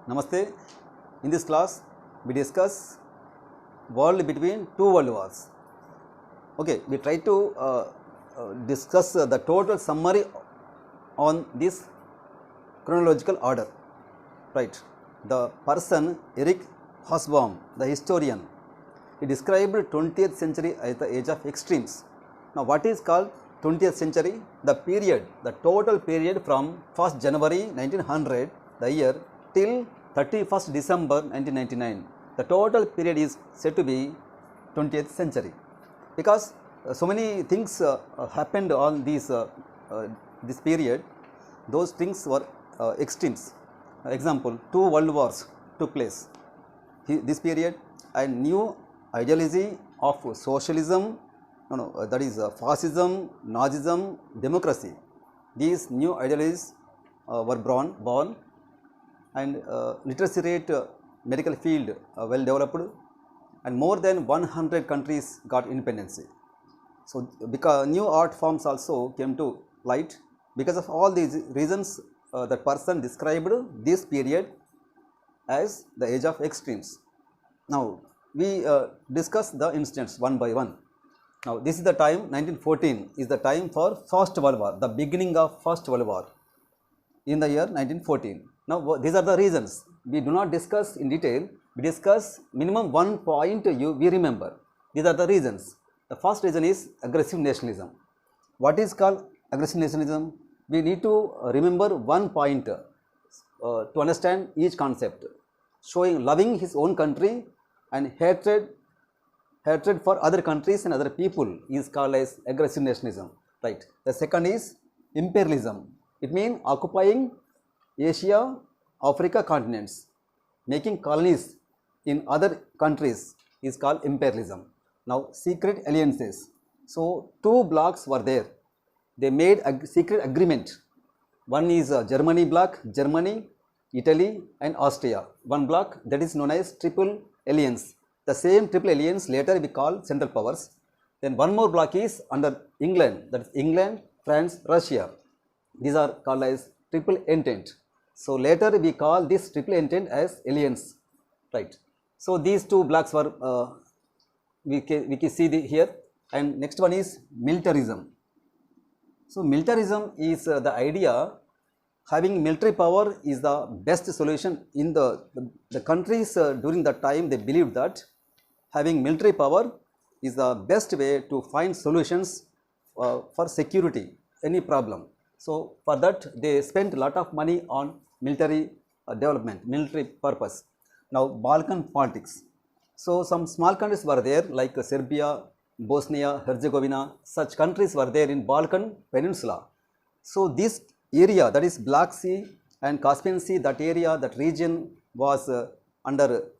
Namaste. In this class, we discuss world between two world wars. Okay, we try to discuss the total summary on this chronological order. Right. The person Eric Hobsbawm, the historian, he described 20th century as the age of extremes. Now, what is called 20th century? The period, the total period from 1st January 1900, the year, till 31st December 1999. The total period is said to be 20th century because so many things happened on this period. Those things were extremes. Example, two world wars took place this period, and new ideology of socialism, that is fascism, Nazism, democracy. These new ideologies were born, and literacy rate, medical field well developed, and more than 100 countries got independence. So, because new art forms also came to light. Because of all these reasons, that person described this period as the age of extremes. Now, we discuss the incidents one by one. Now, this is the time 1914 is the time for First World War, the beginning of First World War in the year 1914. Now, these are the reasons. We do not discuss in detail, we discuss minimum one point we remember. These are the reasons. The first reason is aggressive nationalism. What is called aggressive nationalism? We need to remember one point to understand each concept. Showing loving his own country and hatred for other countries and other people is called as aggressive nationalism. Right. The second is imperialism. It means occupying Asia, Africa continents, making colonies in other countries is called imperialism. Now, secret alliances. So, two blocks were there. They made a secret agreement. One is Germany bloc, Germany, Italy and Austria. One bloc, that is known as Triple Alliance. The same Triple Alliance later we call Central Powers. Then one more bloc is under England, that is England, France, Russia. These are called as Triple Entente. So, later we call this Triple Entente as Alliance. Right. So, these two blocks were we can see here, and next one is militarism. So, militarism is the idea having military power is the best solution in the countries during that time. They believed that having military power is the best way to find solutions for security, any problem. So, for that they spent a lot of money on military development, military purpose. Now, Balkan politics. So, some small countries were there like Serbia, Bosnia, Herzegovina, such countries were there in Balkan Peninsula. So, this area, that is Black Sea and Caspian Sea, that area, that region was under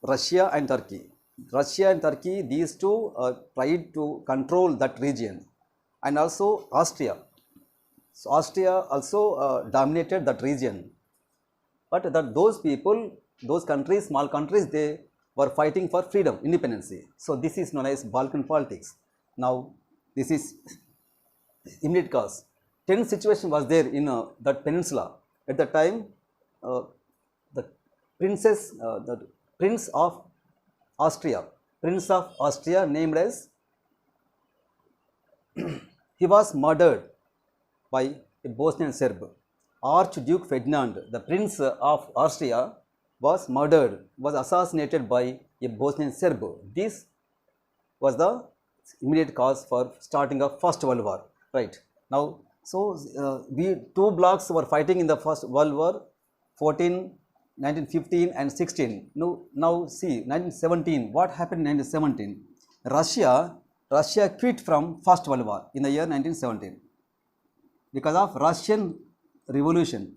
Russia and Turkey. Russia and Turkey, these two tried to control that region, and also Austria. So, Austria also dominated that region, but those people, those countries, small countries, they were fighting for freedom, independence. So, this is known as Balkan politics. Now, this is immediate cause. Tense situation was there in that peninsula. At the time, the Prince of Austria named as, he was murdered by a Bosnian Serb. Archduke Ferdinand, the Prince of Austria, was murdered, was assassinated by a Bosnian Serb. This was the immediate cause for starting of First World War. Right. Now, so we two blocks were fighting in the First World War, 1915 and 16. Now see 1917. What happened in 1917? Russia quit from First World War in the year 1917 because of Russian Revolution.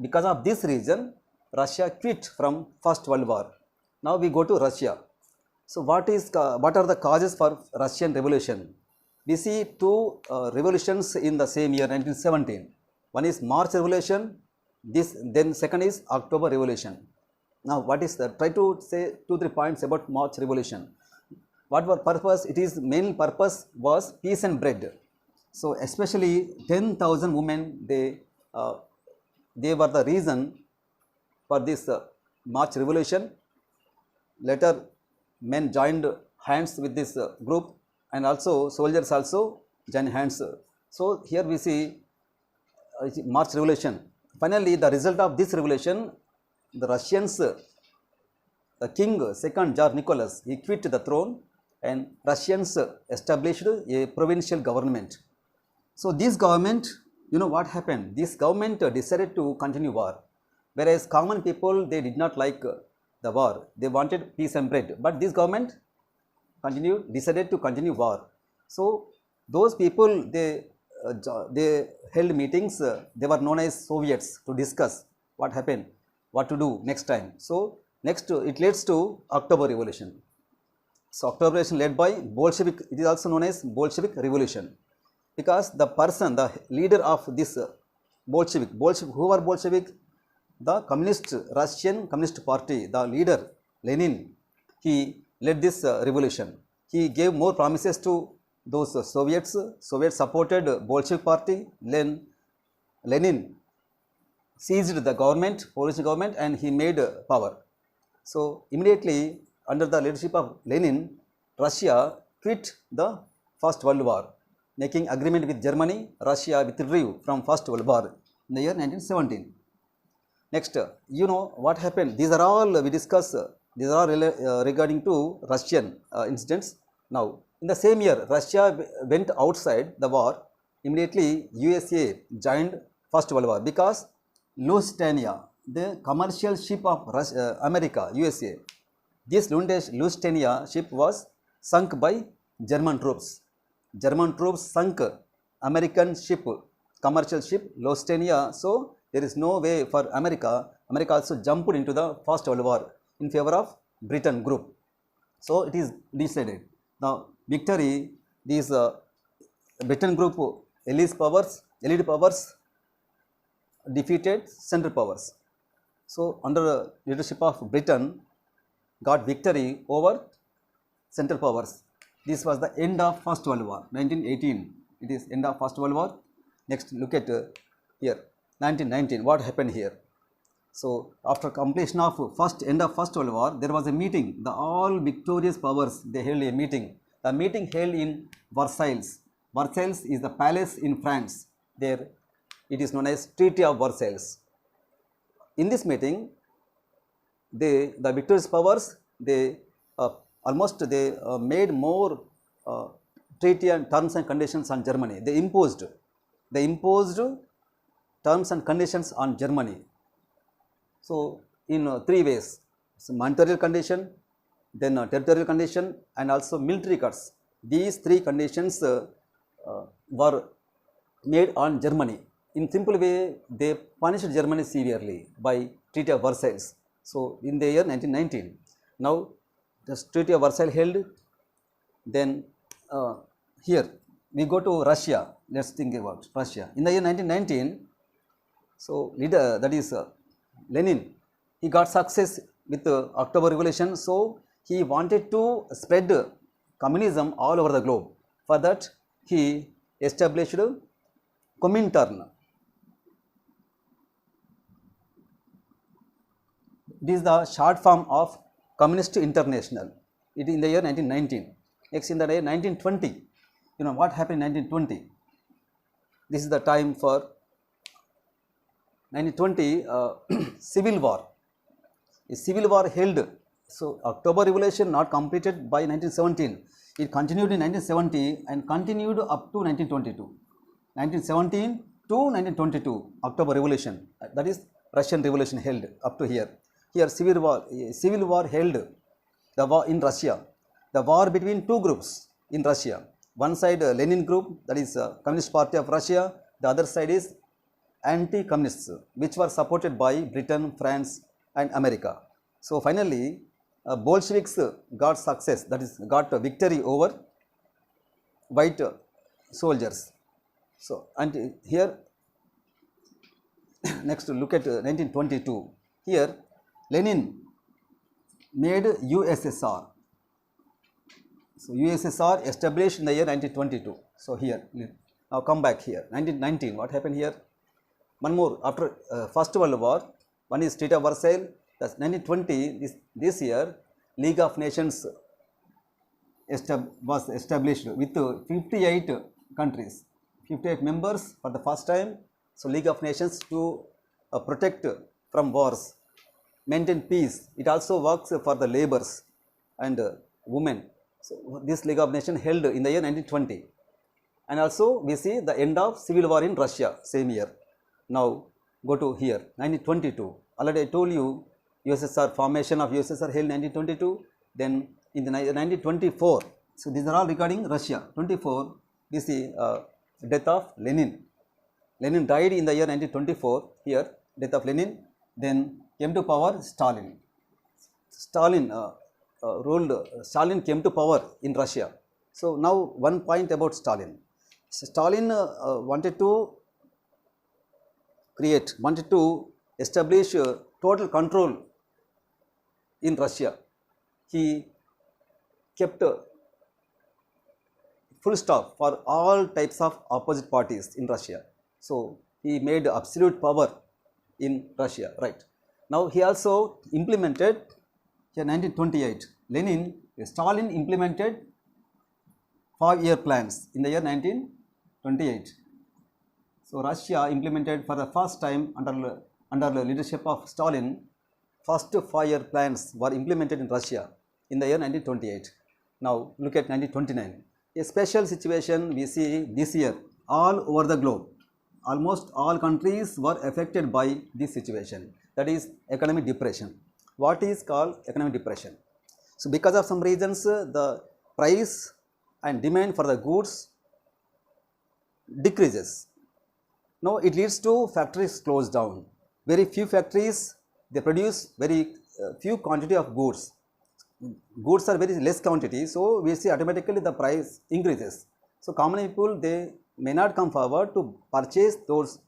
Because of this reason, Russia quit from First World War. Now we go to Russia. So, what are the causes for Russian Revolution? We see two revolutions in the same year 1917. One is March Revolution, then second is October Revolution. Now, what is that? Try to say 2-3 points about March Revolution. What was purpose? It is main purpose was peace and bread. So, especially 10,000 women, they they were the reason for this March revolution. Later, men joined hands with this group, and also soldiers also joined hands. So here we see March revolution. Finally, the result of this revolution, the Russians, the king, second Tsar Nicholas, he quit the throne, and Russians established a provincial government. So this government, you know what happened? This government decided to continue war, whereas common people, they did not like the war. They wanted peace and bread, but this government decided to continue war. So those people, they held meetings. They were known as Soviets, to discuss what happened, what to do next time. So next, it leads to October Revolution. So October Revolution led by Bolshevik. It is also known as Bolshevik Revolution, because the person, the leader of this Bolshevik, who are Bolshevik? The Communist, Russian Communist Party, the leader Lenin, he led this revolution. He gave more promises to those Soviets. Soviets supported Bolshevik party. Then Lenin seized the government, Polish government, and he made power. So immediately, under the leadership of Lenin, Russia quit the First World War, making agreement with Germany. Russia withdrew from First World War in the year 1917. Next, you know what happened? These are all we discuss. These are all regarding to Russian incidents. Now, in the same year, Russia went outside the war. Immediately, USA joined First World War, because Lusitania, the commercial ship of America, USA, this Lusitania ship was sunk by German troops. German troops sunk American ship, commercial ship Lusitania. So there is no way for America. America also jumped into the First World War in favor of Britain group. So it is decided. Now victory, these Britain group, elite powers defeated Central powers. So under leadership of Britain got victory over Central powers. This was the end of First World War, 1918. It is end of First World War. Next, look at here, 1919. What happened here? So after completion of end of First World War, there was a meeting. The all victorious powers, they held a meeting. The meeting held in Versailles. Versailles is the palace in France. There, it is known as Treaty of Versailles. In this meeting, the victorious powers, they made more treaty and terms and conditions on Germany. They imposed terms and conditions on Germany. So in three ways: so monetary condition, then territorial condition, and also military cuts. These three conditions were made on Germany. In simple way, they punished Germany severely by Treaty of Versailles. So in the year 1919, now the Treaty of Versailles held. Then here we go to Russia. Let's think about Russia. In the year 1919, so leader, that is Lenin, he got success with the October Revolution. So he wanted to spread communism all over the globe. For that, he established Comintern. This is the short form of Communist International. It is in the year 1919. Next, in the year 1920, you know what happened in 1920? This is the time for 1920 civil war. A civil war held. So October Revolution not completed by 1917. It continued in 1970 and continued up to 1922. 1917 to 1922 October Revolution. That is Russian Revolution held up to here. Here civil war held. The war in Russia. The war between two groups in Russia. One side Lenin group, that is Communist Party of Russia. The other side is anti-communists, which were supported by Britain, France, and America. So finally, Bolsheviks got success, that is got victory over white soldiers. So and here next look at 1922. Here Lenin made USSR. So USSR established in the year 1922. So here, now come back here, 1919, what happened here? one more after First World War. One is Treaty of Versailles. That's 1920. This year, League of Nations was established with 58 countries, 58 members for the first time. So League of Nations to protect from wars, maintain peace. It also works for the laborers and women. So this League of Nations held in the year 1920. And also we see the end of civil war in Russia same year. Now go to here 1922. Already I told you USSR, formation of USSR held 1922. Then in the 1924, so these are all regarding Russia. 24 we see death of Lenin. Lenin died in the year 1924. Here death of Lenin. Then came to power Stalin. Stalin ruled. Stalin came to power in Russia. So now one point about Stalin. Stalin wanted to establish total control in Russia. He kept full stop for all types of opposite parties in Russia. So he made absolute power in Russia, right? Now he also implemented in 1928. Stalin implemented 5-year plans in the year 1928. So Russia implemented for the first time under the leadership of Stalin. First 5-year plans were implemented in Russia in the year 1928. Now look at 1929. A special situation we see this year all over the globe. Almost all countries were affected by this situation. That is economic depression. What is called economic depression? So because of some reasons, the price and demand for the goods decreases. Now it leads to factories close down. Very few factories, they produce very few quantity of goods. Goods are very less quantity, so we see automatically the price increases. So common people, they may not come forward to purchase those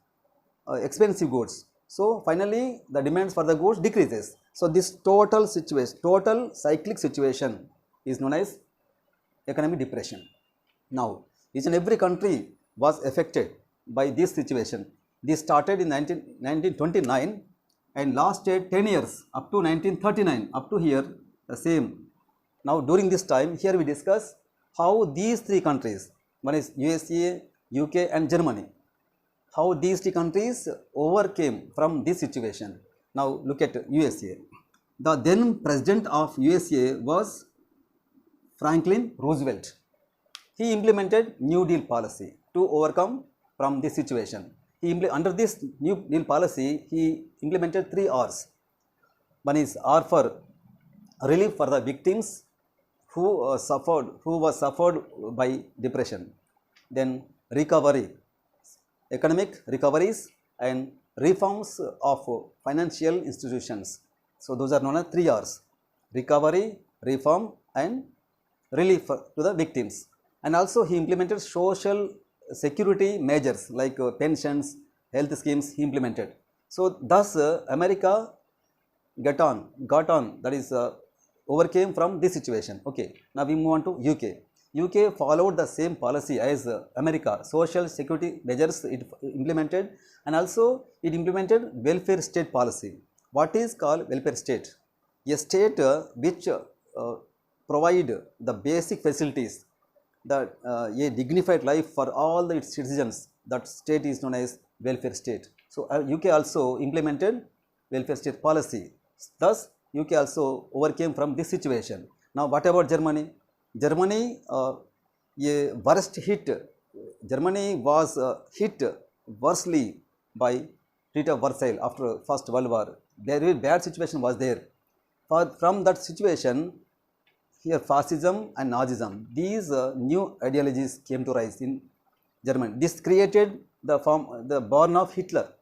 expensive goods. So finally the demands for the goods decreases. So this total cyclic situation is known as economic depression. Now each and every country was affected by this situation. This started in 1929 and lasted 10 years up to 1939, up to here the same. Now during this time, here we discuss how these three countries, one is USA, UK and Germany, how these three countries overcame from this situation. Now look at USA. The then president of USA was Franklin Roosevelt. He implemented New Deal policy to overcome from this situation. Under this New Deal policy, he implemented 3 R's. One is R for relief for the victims who were suffered by depression. Then recovery, economic recoveries and reforms of financial institutions. So those are known as 3 R's: recovery, reform and relief to the victims. And also he implemented social security measures like pensions, health schemes he implemented. So thus America got on, that is overcame from this situation. Okay, now we move on to UK. UK followed the same policy as America. Social security measures it implemented, and also it implemented welfare state policy. What is called welfare state? A state which provide the basic facilities, that a dignified life for all its citizens. That state is known as welfare state. So UK also implemented welfare state policy. Thus UK also overcame from this situation. Now what about Germany? Germany Germany was hit worstly by Treaty of Versailles after First World War. Very bad situation was there. From that situation, here Fascism and Nazism, these new ideologies came to rise in Germany. This created the born of Hitler.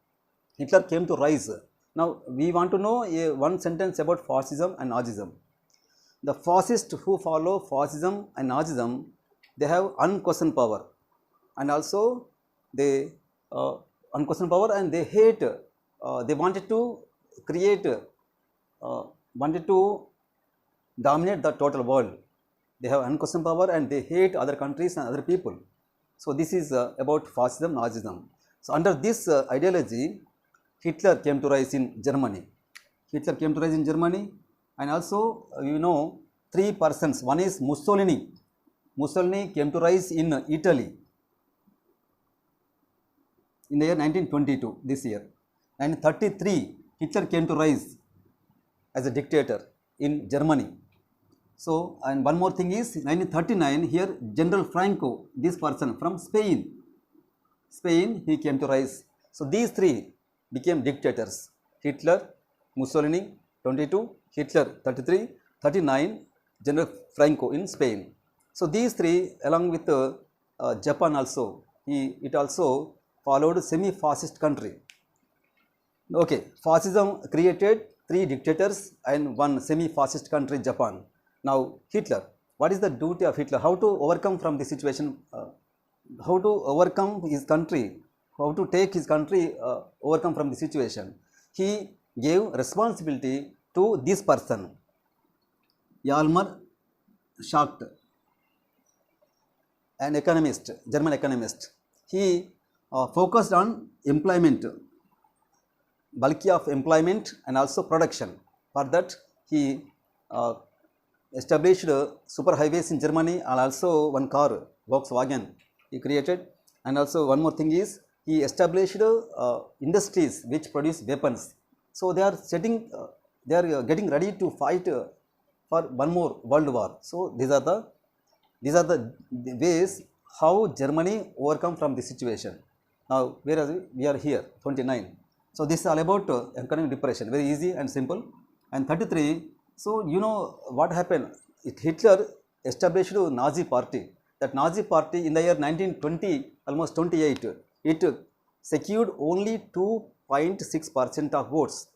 Hitler came to rise. Now we want to know one sentence about Fascism and Nazism. The fascists who follow Fascism and Nazism, they have unquestioned power, and also they unquestioned power, and they hate. They wanted to create, wanted to dominate the total world. They have unquestioned power and they hate other countries and other people. So this is about Fascism, Nazism. So under this ideology, Hitler came to rise in Germany. Hitler came to rise in Germany, and also three persons. One is Mussolini. Mussolini came to rise in Italy in the year 1922, this year. And in 1933, Hitler came to rise as a dictator in Germany. So, and one more thing is 1939, here General Franco, this person from Spain, he came to rise. So these three became dictators: Hitler, Mussolini 22, Hitler 33, 39 General Franco in Spain. So these three, along with Japan also, it also followed semi-fascist country. Okay, fascism created three dictators and one semi-fascist country, Japan. Now Hitler, what is the duty of Hitler? How to overcome from this situation? How to overcome his country? How to take his country overcome from the situation? He gave responsibility to this person, Hjalmar Schacht, an economist, German economist. He focused on employment, bulky of employment and also production. For that, he established superhighways in Germany, and also one car, Volkswagen, he created. And also one more thing is, he established industries which produce weapons. So they are getting ready to fight for one more world war. So these are the ways how Germany overcome from the situation. Now whereas we are here 29. So this is all about economic depression, very easy and simple. And 33, so what happened? Hitler established a Nazi party. That Nazi party in the year 1920, almost 28, it secured only 2.6% of votes.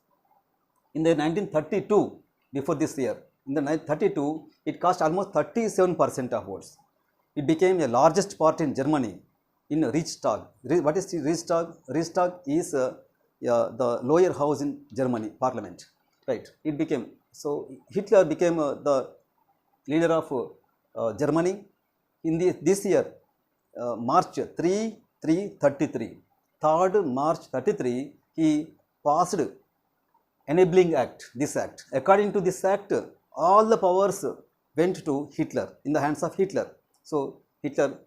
In the 1932, before this year, in the 1932, it cost almost 37% of votes. It became the largest party in Germany in Reichstag. What is Reichstag? Reichstag is the lower house in Germany, parliament, right? It became, so Hitler became the leader of Germany. In this year, March 3 March 33, he passed enabling act, this act. According to this act, all the powers went to Hitler, in the hands of Hitler. So Hitler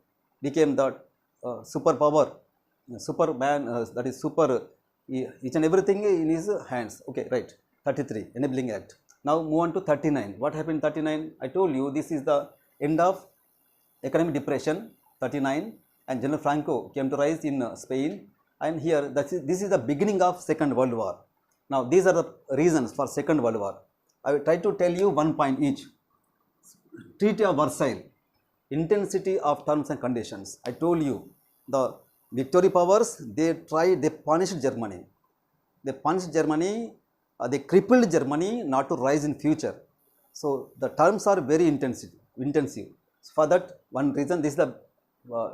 became the superpower, superman, that is super, each and everything in his hands. Okay, right. 33, enabling act. Now move on to 39. What happened in 39? I told you this is the end of economic depression, 39, and General Franco came to rise in Spain. And here, this is the beginning of Second World War. Now these are the reasons for Second World War. I will try to tell you one point each. Treaty of Versailles, intensity of terms and conditions. I told you the victory powers, they punished Germany. They punished Germany, they crippled Germany not to rise in future. So the terms are very intensive. So for that one reason, this is the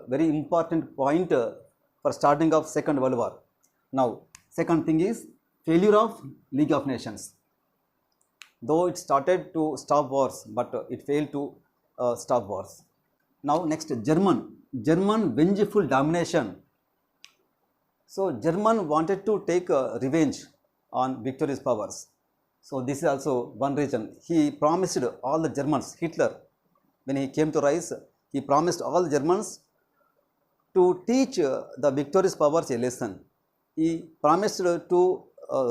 very important point for starting of Second World War. Now second thing is failure of League of Nations. Though it started to stop wars, but it failed to stop wars. Now next, German vengeful domination. So German wanted to take revenge on victorious powers. So this is also one reason. He promised all the Germans, Hitler, when he came to rise, he promised all the Germans to teach the victorious powers a lesson. He promised to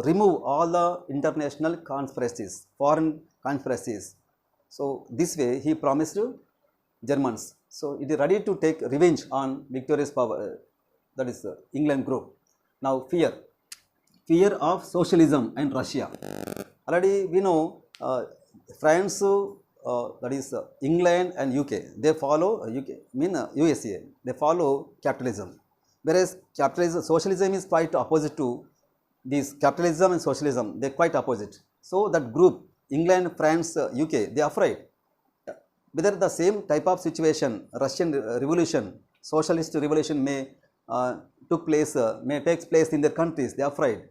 remove all the international conspiracies, foreign conspiracies. So this way he promised Germans. So it is ready to take revenge on victorious power, that is England group. Now fear of socialism and Russia. Already we know France, that is England and UK, they follow USA, they follow capitalism. Whereas socialism is quite opposite to this. Capitalism and socialism, they are quite opposite. So that group, England, France, UK, they are afraid whether the same type of situation, Russian revolution, socialist revolution may takes place in their countries. They are afraid.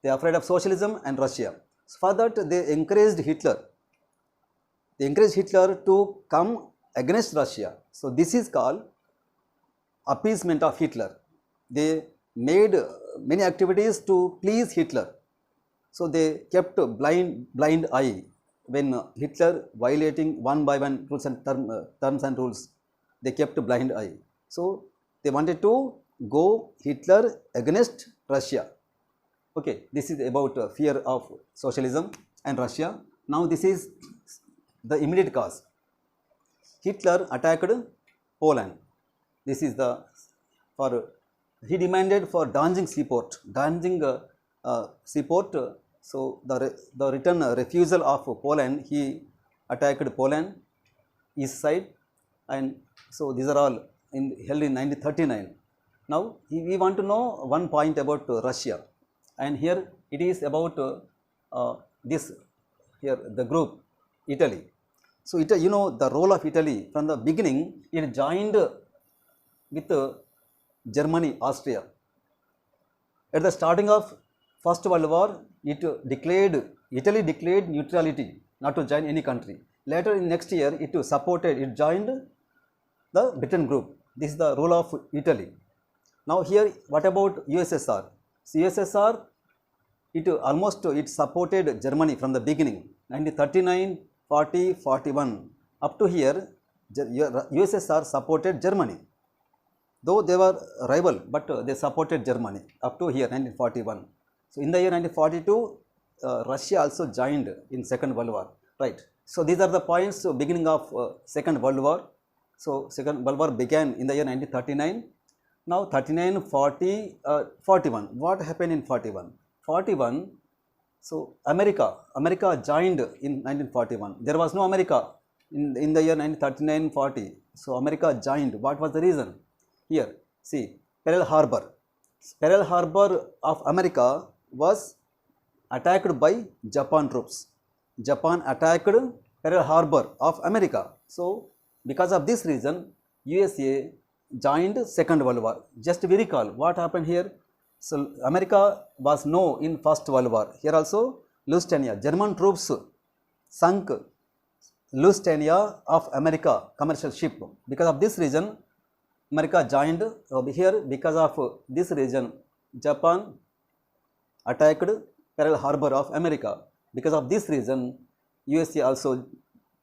They are afraid of socialism and Russia. So for that, they encouraged Hitler. They encouraged Hitler to come against Russia. So this is called appeasement of Hitler. They made many activities to please Hitler. So they kept blind eye when Hitler violating one by one rules and terms and rules. They kept blind eye. So they wanted to go Hitler against Russia. Okay, this is about fear of socialism and Russia. Now this is the immediate cause. Hitler attacked Poland. This is the he demanded for Danzig seaport. So the return refusal of Poland, he attacked Poland east side, and so these are all held in 1939. Now we want to know one point about Russia, and here it is about this here the group Italy. So you know the role of Italy from the beginning. It joined with Germany, Austria. At the starting of First World War, Italy declared neutrality, not to join any country. Later in next year, it joined the Britain group. This is the role of Italy. Now here, what about USSR? So USSR, it supported Germany from the beginning, 1939, 40, 41. Up to here, USSR supported Germany. Though they were rival, but they supported Germany up to here 1941. So in the year 1942, Russia also joined in Second World War, right? So these are the points. So beginning of Second World War. So Second World War began in the year 1939. Now 39, 40, 41. What happened in 41? 41. So America joined in 1941. There was no America in the year 1939, 40. So America joined. What was the reason? Here, see, Pearl Harbor. Pearl Harbor of America was attacked by Japan troops. Japan attacked Pearl Harbor of America. So, because of this reason, USA joined Second World War. Just we recall what happened here. So, America was no in First World War. Here also, Lusitania. German troops sunk Lusitania of America commercial ship. Because of this reason, America joined over here. Because of this reason, Japan attacked Pearl Harbor of America. Because of this reason, USA also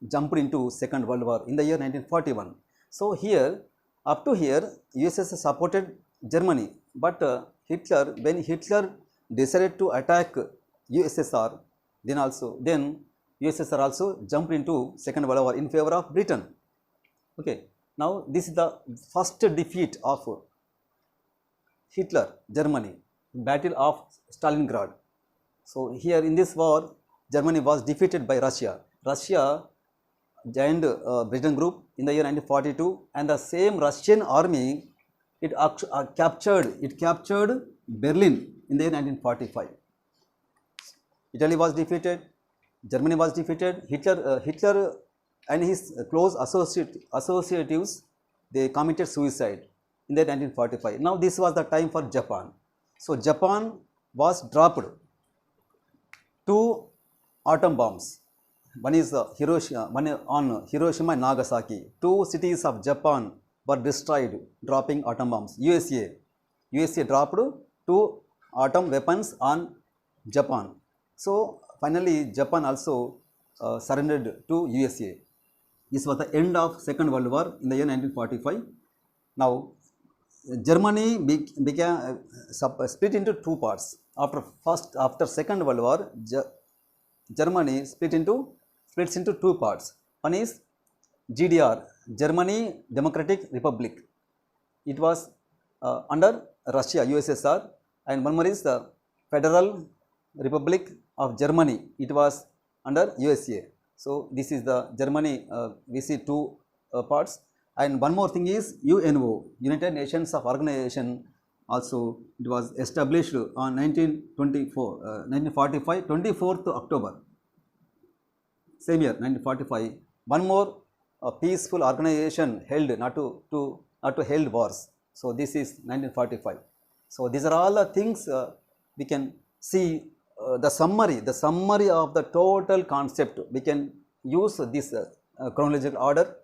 jumped into Second World War in the year 1941. So here, up to here, USSR supported Germany, but when Hitler decided to attack USSR, then USSR also jumped into Second World War in favor of Britain. Okay. Now, this is the first defeat of Hitler, Germany, Battle of Stalingrad. So, here in this war, Germany was defeated by Russia. Russia joined Britain group in the year 1942, and the same Russian army, it captured Berlin in the year 1945. Italy was defeated, Germany was defeated. Hitler and his close associatives, they committed suicide in the 1945. Now this was the time for Japan. So Japan was dropped 2 atom bombs. One is Hiroshima, one on Hiroshima and Nagasaki. 2 cities of Japan were destroyed, dropping atom bombs. USA dropped 2 atom weapons on Japan. So finally, Japan also surrendered to USA. This was the end of Second World War in the year 1945. Now, Germany began split into 2 parts. After Second World War, Germany splits into 2 parts. One is GDR, Germany Democratic Republic. It was under Russia, USSR, and one more is the Federal Republic of Germany. It was under USA. So this is the Germany. We see 2 parts, and one more thing is UNO, United Nations of Organization. Also, it was established on 1945, 24th October. Same year, 1945. One more peaceful organization held not to held wars. So this is 1945. So these are all the things we can see. The summary of the total concept. We can use this chronological order